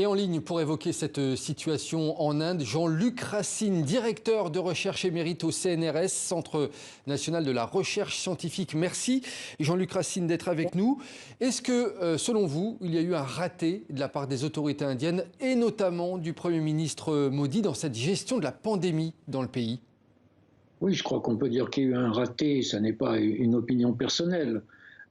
Et en ligne pour évoquer cette situation en Inde, Jean-Luc Racine, directeur de recherche émérite au CNRS, Centre national de la recherche scientifique. Merci Jean-Luc Racine d'être avec nous. Est-ce que, selon vous, il y a eu un raté de la part des autorités indiennes et notamment du Premier ministre Modi dans cette gestion de la pandémie dans le pays ? Oui, je crois qu'on peut dire qu'il y a eu un raté, ça n'est pas une opinion personnelle.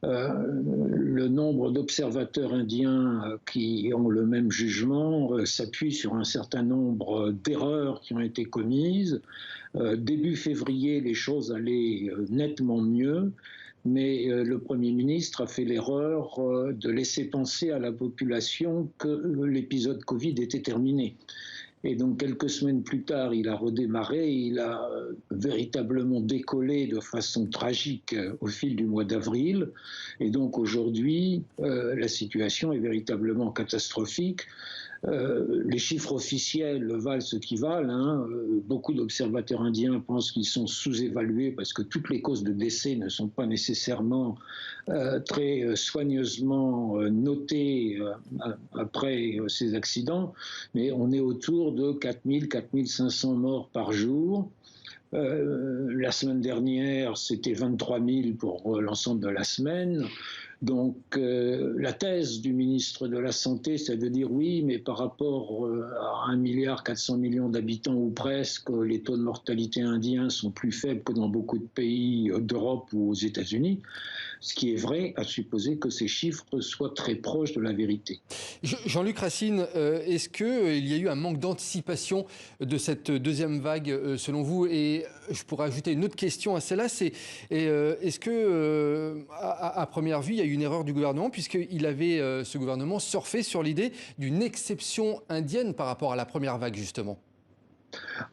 Le nombre d'observateurs indiens qui ont le même jugement s'appuie sur un certain nombre d'erreurs qui ont été commises. Début février, les choses allaient nettement mieux, mais le Premier ministre a fait l'erreur de laisser penser à la population que l'épisode Covid était terminé. Et donc, quelques semaines plus tard, il a redémarré, il a véritablement décollé de façon tragique au fil du mois d'avril. Et donc, aujourd'hui, la situation est véritablement catastrophique. Les chiffres officiels valent ce qu'ils valent. Beaucoup d'observateurs indiens pensent qu'ils sont sous-évalués parce que toutes les causes de décès ne sont pas nécessairement très soigneusement notées après ces accidents. Mais on est autour de 4000, 4500 morts par jour. La semaine dernière, c'était 23 000 pour l'ensemble de la semaine. Donc la thèse du ministre de la Santé, c'est de dire oui, mais par rapport à 1,4 milliard d'habitants ou presque, les taux de mortalité indiens sont plus faibles que dans beaucoup de pays d'Europe ou aux États-Unis. Ce qui est vrai, à supposer que ces chiffres soient très proches de la vérité. Jean-Luc Racine, est-ce qu'il y a eu un manque d'anticipation de cette deuxième vague selon vous? Et je pourrais ajouter une autre question à celle-là, c'est est-ce que, à première vue, il y a eu une erreur du gouvernement, puisqu'il avait, ce gouvernement, surfé sur l'idée d'une exception indienne par rapport à la première vague, justement?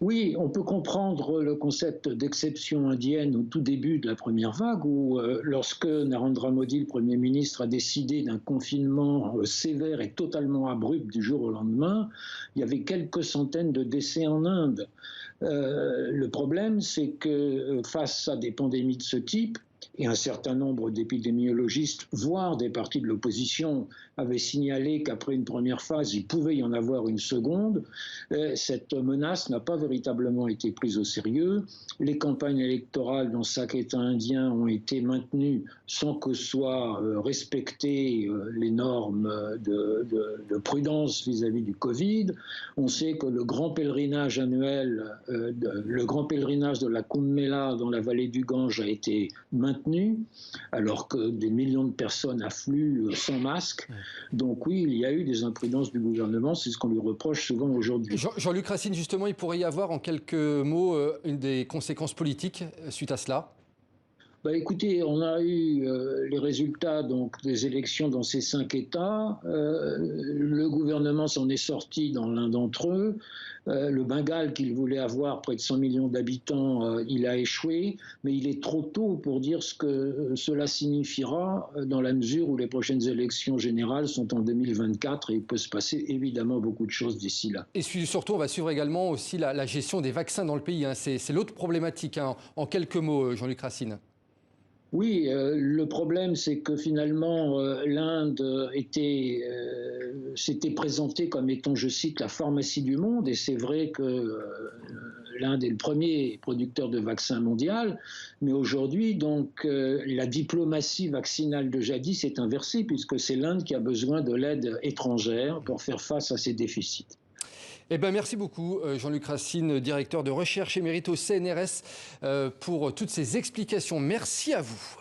Oui, on peut comprendre le concept d'exception indienne au tout début de la première vague, où lorsque Narendra Modi, le Premier ministre, a décidé d'un confinement sévère et totalement abrupt du jour au lendemain, il y avait quelques centaines de décès en Inde. Le problème, c'est que face à des pandémies de ce type, et un certain nombre d'épidémiologistes, voire des partis de l'opposition, avaient signalé qu'après une première phase, il pouvait y en avoir une seconde. Cette menace n'a pas véritablement été prise au sérieux. Les campagnes électorales dans chaque État indien ont été maintenues sans que soient respectées les normes de prudence vis-à-vis du Covid. On sait que le grand pèlerinage annuel, le grand pèlerinage de la Kumbh Mela dans la vallée du Gange a été maintenu, alors que des millions de personnes affluent sans masque. Donc oui, il y a eu des imprudences du gouvernement, c'est ce qu'on lui reproche souvent aujourd'hui. Jean-Luc Racine, justement, il pourrait y avoir en quelques mots une des conséquences politiques suite à cela? Écoutez, on a eu les résultats donc, des élections dans ces 5 États. Le gouvernement s'en est sorti dans l'un d'entre eux. Le Bengale, qu'il voulait avoir près de 100 millions d'habitants, il a échoué. Mais il est trop tôt pour dire ce que cela signifiera dans la mesure où les prochaines élections générales sont en 2024 et il peut se passer évidemment beaucoup de choses d'ici là. Et surtout, on va suivre également aussi la gestion des vaccins dans le pays. C'est l'autre problématique. En quelques mots, Jean-Luc Racine. Oui, le problème, c'est que finalement, l'Inde s'était présentée comme étant, je cite, la pharmacie du monde, et c'est vrai que l'Inde est le premier producteur de vaccins mondial, mais aujourd'hui, donc, la diplomatie vaccinale de jadis est inversée, puisque c'est l'Inde qui a besoin de l'aide étrangère pour faire face à ses déficits. Eh ben, merci beaucoup Jean-Luc Racine, directeur de recherche émérite au CNRS, pour toutes ces explications. Merci à vous.